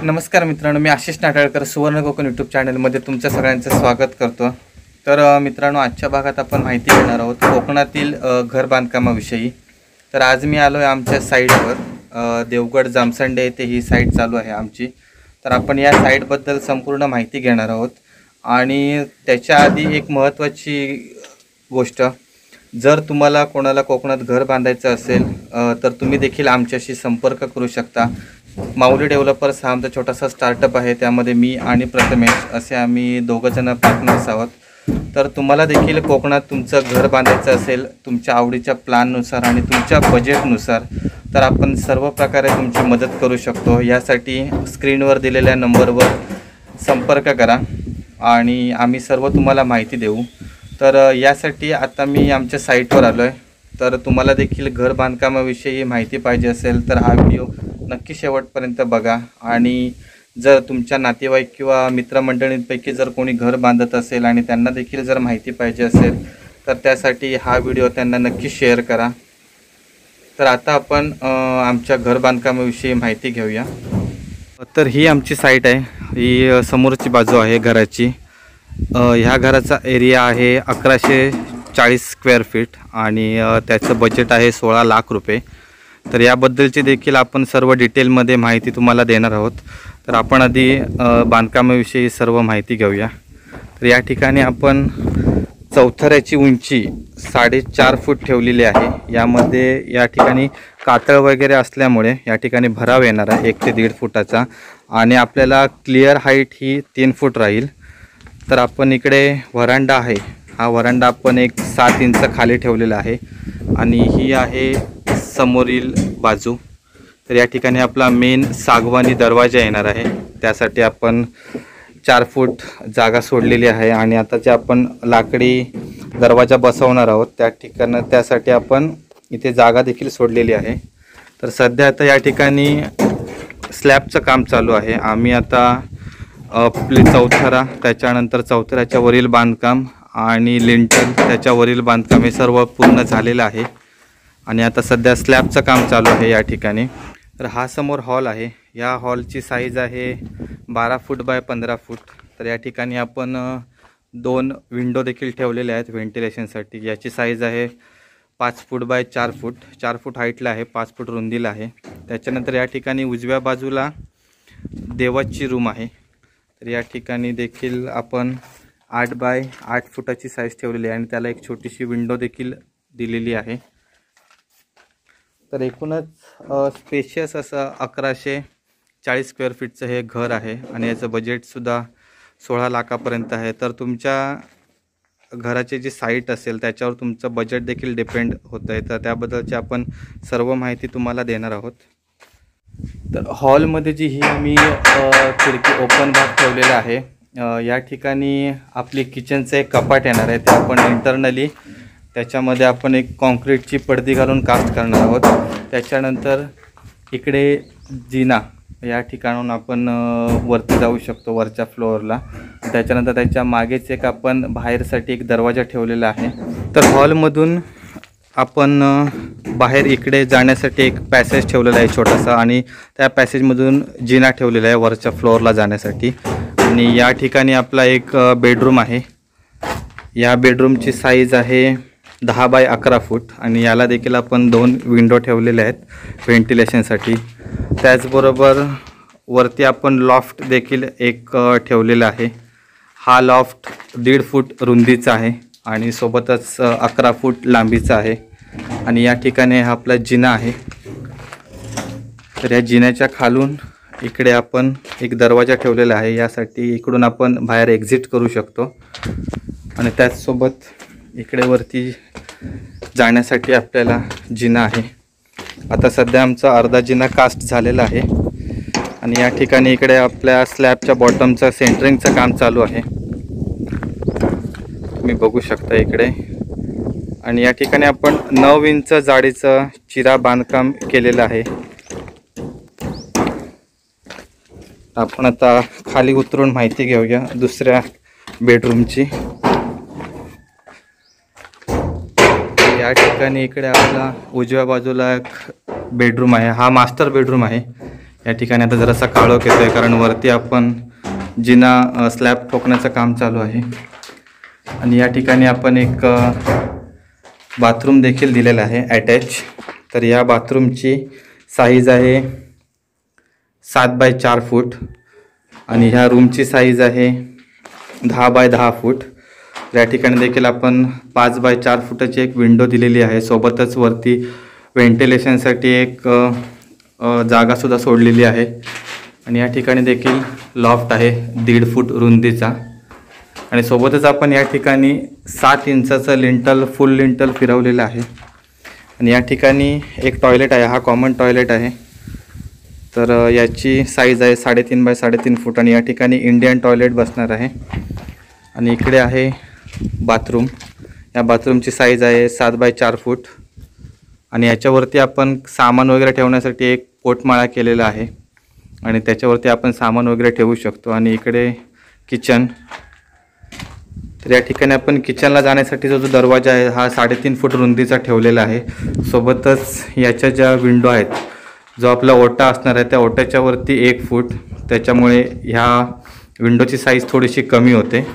नमस्कार मित्रांनो, मी आशिष नाटाळकर सुवर्ण कोकण यूट्यूब चॅनलमध्ये तुमच्या सगळ्यांचं स्वागत करतो। तर मित्रांनो, आजच्या भागात आपण माहिती घेणार आहोत कोकणातील घर बांधकामाविषयी। तर आज मी आलो आहे आमच्या साईटवर, देवगड जामसंडे येथे ही साईट चालू आहे आमची। तर आपण या साईटबद्दल संपूर्ण माहिती घेणार आहोत। आणि त्याच्या आधी एक महत्त्वाची गोष्ट, जर तुम्हाला कोणाला कोकणात घर बांधायचं असेल तर तुम्ही देखील आमच्याशी संपर्क करू शकता। माऊली डेव्हलपर्स हा आमचा छोटासा स्टार्टअप आहे, त्यामध्ये मी आणि प्रथमेश असे आम्ही दोघंजण पार्टनर्स आहोत। तर तुम्हाला देखील कोकणात तुमचं घर बांधायचं असेल तुमच्या आवडीच्या प्लॅननुसार आणि तुमच्या बजेटनुसार, तर आपण सर्व प्रकारे तुमची मदत करू शकतो। यासाठी स्क्रीनवर दिलेल्या नंबरवर संपर्क करा आणि आम्ही सर्व तुम्हाला माहिती देऊ। तर यासाठी आता मी आमच्या साईटवर आलो आहे। तर तुम्हाला देखील घर बांधकामाविषयी माहिती पाहिजे असेल तर हा व्हिडिओ नक्की शेवटपर्यंत बघा। आणि जर तुमच्या नातेवाईक किंवा मित्रमंडळींपैकी जर कोणी घर बांधत असेल आणि त्यांना देखील जर माहिती पाहिजे असेल तर त्यासाठी हा व्हिडिओ त्यांना नक्की शेअर करा। तर आता आपण आमच्या घर बांधकामाविषयी माहिती घेऊया। तर ही आमची साईट आहे, ही समोरची बाजू आहे घराची। ह्या घराचा एरिया आहे 1140 स्क्वेअर फीट आणि त्याचं बजेट आहे 16 लाख रुपये। तर याबद्दलची देखील आपण सर्व डिटेलमध्ये माहिती तुम्हाला देणार आहोत। तर आपण आधी बांधकामाविषयी सर्व माहिती घेऊया। तर या ठिकाणी आपण चौथऱ्याची उंची 4.5 फूट ठेवलेली आहे। यामध्ये या ठिकाणी कातळ वगैरे असल्यामुळे या ठिकाणी भराव येणार आहे 1 ते 1.5 फुटाचा आणि आपल्याला क्लिअर हाईट ही 3 फूट राहील। तर आपण इकडे व्हरांडा आहे, हा व्हरांडा आपण एक 7 इंच खाली ठेवलेला आहे आणि ही आहे समोरील बाजू। तर या ठिकाणी आपला मेन सागवानी दरवाजा येणार आहे, त्यासाठी आपण 4 फूट जागा सोडलेली आहे। आणि आता जे आपण लाकडी दरवाजा बसवणार आहोत त्यासाठी आपण इथे जागा देखील सोडलेली आहे। तर सध्या आता या ठिकाणी स्लॅबचं काम चालू आहे। आम्ही आता आपले चौथरा, त्याच्यानंतर चौथऱ्याच्या वरील बांधकाम आणि लिंटल त्याच्यावरील बांधकाम हे सर्व पूर्ण झालेलं आहे आणि आता सध्या स्लॅबचं काम चालू आहे या ठिकाणी। तर हा समोर हॉल आहे, या हॉलची साईज आहे 12 फूट बाय 15 फूट। तर या ठिकाणी आपण 2 विंडो देखील ठेवलेल्या आहेत व्हेंटिलेशनसाठी। याची साईज आहे 5 फूट बाय 4 फूट, 4 फूट हाईटला आहे, 5 फूट रुंदीला आहे। त्याच्यानंतर या ठिकाणी उजव्या बाजूला देवाची रूम आहे। तर या ठिकाणी देखील आपण 8 बाय 8 फुटाची साईज ठेवलेली आहे आणि त्याला एक छोटीशी विंडो देखील दिलेली आहे। तर एकूणच स्पेशियस असं 1140 स्क्वेअर फीटचं हे घर आहे आणि याचं बजेटसुद्धा 16 लाखापर्यंत आहे। तर तुमच्या घराची जी साईट असेल त्याच्यावर तुमचं बजेट देखील डिपेंड होतं आहे। तर त्याबद्दलची आपण सर्व माहिती तुम्हाला देणार आहोत। तर हॉलमध्ये जी ही आम्ही खिडकी ओपन भाग ठेवलेला आहे, या ठिकाणी आपली किचनचं एक कपाट येणार आहे, ते आपण इंटरनली त्याच्यामध्ये आपण एक कॉन्क्रीटची पडदी घालून कास्ट करणार आहोत। त्याच्यानंतर इकडे जिना, या ठिकाणून आपण वरती जाऊ शकतो वरच्या फ्लोअरला। त्याच्यानंतर त्याच्या मागेच एक आपण बाहेरसाठी एक दरवाजा ठेवलेला आहे। तर हॉलमधून आपण बाहेर इकडे जाण्यासाठी एक पॅसेज ठेवलेला आहे छोटासा आणि त्या पॅसेजमधून जिना ठेवलेला आहे वरच्या फ्लोअरला जाण्यासाठी। आणि या ठिकाणी आपला एक बेडरूम आहे, या बेडरूमची साईज आहे 10 बाय 11 फूट आणि याला देखील आपण 2 विंडो ठेवलेल्या आहेत व्हेंटिलेशनसाठी। त्याचबरोबर वरती आपण लॉफ्ट देखील एक ठेवलेला आहे। हा लॉफ्ट 1.5 फूट रुंदीचा आहे आणि सोबतच 11 फूट लांबीचा आहे। आणि या ठिकाणी हा आपला जिना आहे। तर या जिन्याच्या खालून इकडे आपण एक दरवाजा ठेवलेला आहे, यासाठी इकडून आपण बाहेर एक्झिट करू शकतो। आणि त्याचसोबत इकडे वरती जाण्यासाठी आपल्याला जिना आहे। आता सध्या आमचा अर्धा जिना कास्ट झालेला आहे आणि या ठिकाणी इकडे आपल्या स्लॅबच्या बॉटमचं सेंटरिंगचं काम चालू आहे, तुम्ही बघू शकता इकडे। आणि या ठिकाणी आपण 9 इंच जाडीचं चिरा बांधकाम केलेलं आहे। आपण आता खाली उतरून माहिती घेऊया दुसऱ्या बेडरूमची। या ठिकाणी इकडे आपला उजव्या बाजूला एक बेडरूम आहे, हा मास्टर बेडरूम आहे। या ठिकाणी आता जरासा काळोख येतो आहे कारण वरती आपण जिना स्लॅब ठोकण्याचं काम चालू आहे. आणि या ठिकाणी आपण एक बाथरूम देखील दिलेला आहे अटॅच. तर या बाथरूमची साईज आहे 7 बाय 4 फूट आणि ह्या रूमची साईज आहे 10 बाय 10 फूट. या ठिकाणी देखील आपण 5 बाय 4 फुटाची एक विंडो दिलेली आहे. सोबतच वरती व्हेंटिलेशनसाठी एक जागासुद्धा सोडलेली आहे. आणि या ठिकाणी देखील लॉफ्ट आहे 1.5 फूट रुंदीचा. आणि सोबतच आपण या ठिकाणी 7 इंचाचं लिंटल फुल लिंटल फिरवलेलं आहे. आणि या ठिकाणी एक टॉयलेट आहे, हा कॉमन टॉयलेट आहे. तर याची साईज आहे 3.5 बाय 3.5 फूट आणि या ठिकाणी इंडियन टॉयलेट बसणार आहे. आणि इकडे आहे बाथरूम. या बाथरूमची साईज आहे 7 बाय 4 फूट आणि याच्यावरती आपण सामान वगैरे ठेवण्यासाठी एक पोटमाळा केलेला आहे आणि त्याच्यावरती आपण सामान वगैरे ठेवू शकतो. आणि इकडे किचन. तर या ठिकाणी आपण किचनला जाण्यासाठी जो दरवाजा आहे हा 3.5 फूट रुंदीचा ठेवलेला आहे. सोबतच याच्या ज्या विंडो आहेत, जो आपला ओटा असणार आहे त्या ओट्याच्या वरती 1 फूट, त्याच्यामुळे ह्या विंडोची साईज थोडीशी कमी होते.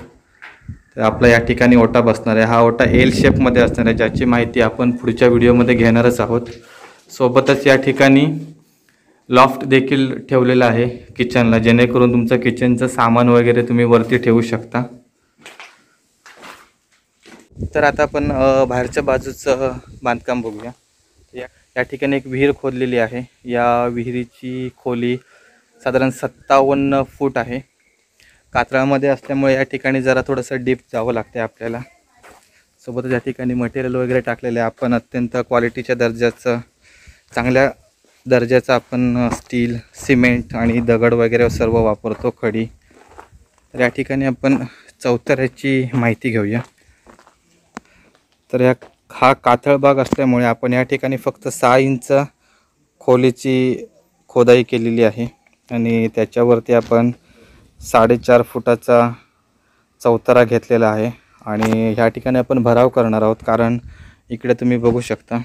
तर आपला या ठिकाणी ओटा बसणार आहे. हा ओटा एल शेपमध्ये असणार आहे, ज्याची माहिती आपण पुढच्या व्हिडिओमध्ये घेणारच आहोत. सोबतच या ठिकाणी लॉफ्ट देखील ठेवलेला आहे किचनला, जेणेकरून तुमचं किचनचं सामान वगैरे तुम्ही वरती ठेवू शकता. तर आता आपण बाहेरच्या बाजूचं बांधकाम बघूया. या ठिकाणी एक विहीर खोदलेली आहे. या विहिरीची खोली साधारण 57 फूट आहे. कातळामध्ये असल्यामुळे या ठिकाणी जरा थोडंसं डीप जावं लागते आपल्याला. सोबतच या ठिकाणी मटेरियल वगैरे टाकलेलं आहे. आपण अत्यंत क्वालिटीच्या दर्जाचं, चांगल्या दर्जाचं आपण स्टील, सिमेंट आणि दगड वगैरे सर्व वापरतो, खडी. तर या ठिकाणी आपण चौथऱ्याची माहिती घेऊया. तर हा कातळ भाग असल्यामुळे आपण या ठिकाणी फक्त 6 इंच खोलीची खोदाई केलेली आहे आणि त्याच्यावरती आपण 4.5 फुटाचा चौथरा घेतलेला आहे. आणि ह्या ठिकाणी आपण भराव करणार आहोत कारण इकडे तुम्ही बघू शकता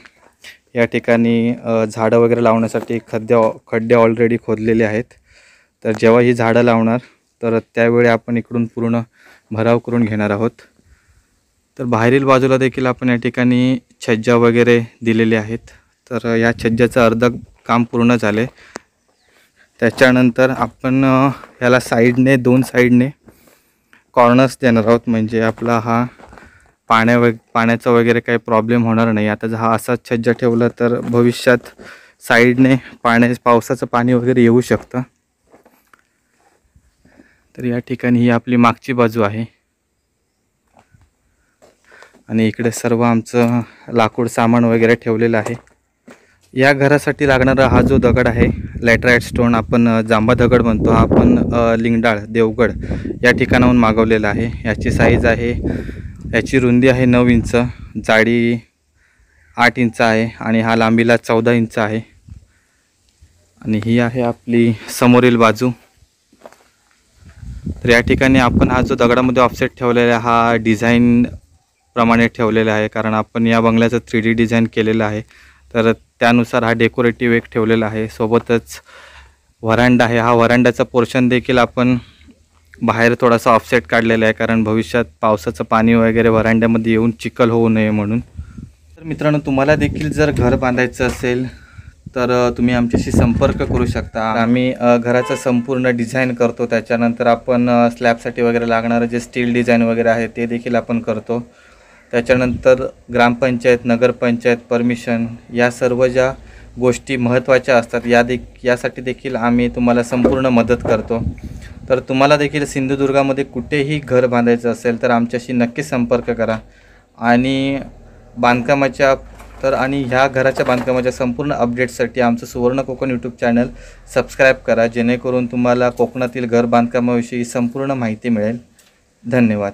या ठिकाणी झाडं वगैरे लावण्यासाठी खड्डे ऑलरेडी खोदलेले आहेत. तर जेव्हा ही झाडं लावणार तर त्यावेळी आपण इकडून पूर्ण भराव करून घेणार आहोत. तर बाहेरील बाजूला देखील आपण या ठिकाणी छज्जा वगैरे दिलेले आहेत. तर या छज्जाचं अर्ध काम पूर्ण झाले. त्याच्यानंतर आपण याला साईडने 2 साईडने कॉर्नर्स देणार आहोत, म्हणजे आपला हा पाण्याचा वगैरे काही प्रॉब्लेम होणार नाही. आता हा असाच छज्जा ठेवला तर भविष्यात साईडने पावसाचं पाणी वगैरे येऊ शकतं. तर या ठिकाणी ही आपली मागची बाजू आहे आणि इकडे सर्व आमचं लाकूड सामान वगैरे ठेवलेलं आहे. या घरासाठी लागणारा हा जो दगड आहे लॅटराइट स्टोन, आपण जांभा दगड म्हणतो, हा आपण लिंगडाळ देवगड या ठिकाणाहून मागवलेला आहे. याची साईज आहे, याची रुंदी आहे 9 इंच, जाडी 8 इंच आहे आणि हा लांबीला 14 इंच आहे. आणि ही आहे आपली समोरील बाजू. तर या ठिकाणी आपण हा जो दगडामध्ये ऑफसेट ठेवलेला हा डिझाईन प्रमाणे ठेवलेला आहे, कारण आपण या बंगल्याचं 3D डिझाईन केलेलं आहे. तर त्यानुसार हा डेकोरेटिव्ह एक ठेवलेला आहे. सोबतच व्हरांडा आहे. हा व्हरांड्याचा पोर्शन देखील आपण बाहेर थोडासा ऑफसेट काढलेला आहे, कारण भविष्यात पावसाचं पाणी वगैरे व्हरांड्यामध्ये येऊन चिखल होऊ नये म्हणून. तर मित्रांनो, तुम्हाला देखील जर घर बांधायचं असेल तर तुम्ही आमच्याशी संपर्क करू शकता. आम्ही घराचं संपूर्ण डिझाईन करतो. त्याच्यानंतर आपण स्लॅबसाठी वगैरे लागणारं जे स्टील डिझाईन वगैरे आहे ते देखील आपण करतो. त्याच्यानंतर ग्रामपंचायत, नगरपंचायत परमिशन, या सर्व ज्या गोष्टी महत्त्वाच्या असतात यासाठी देखील आम्ही तुम्हाला संपूर्ण मदत करतो. तर तुम्हाला देखील सिंधुदुर्गामध्ये कुठेही घर बांधायचं असेल तर आमच्याशी नक्की संपर्क करा. आणि ह्या घराच्या बांधकामाच्या संपूर्ण अपडेट्ससाठी आमचं सुवर्ण कोकण यूट्यूब चॅनल सबस्क्राईब करा, जेणेकरून तुम्हाला कोकणातील घर बांधकामाविषयी संपूर्ण माहिती मिळेल. धन्यवाद.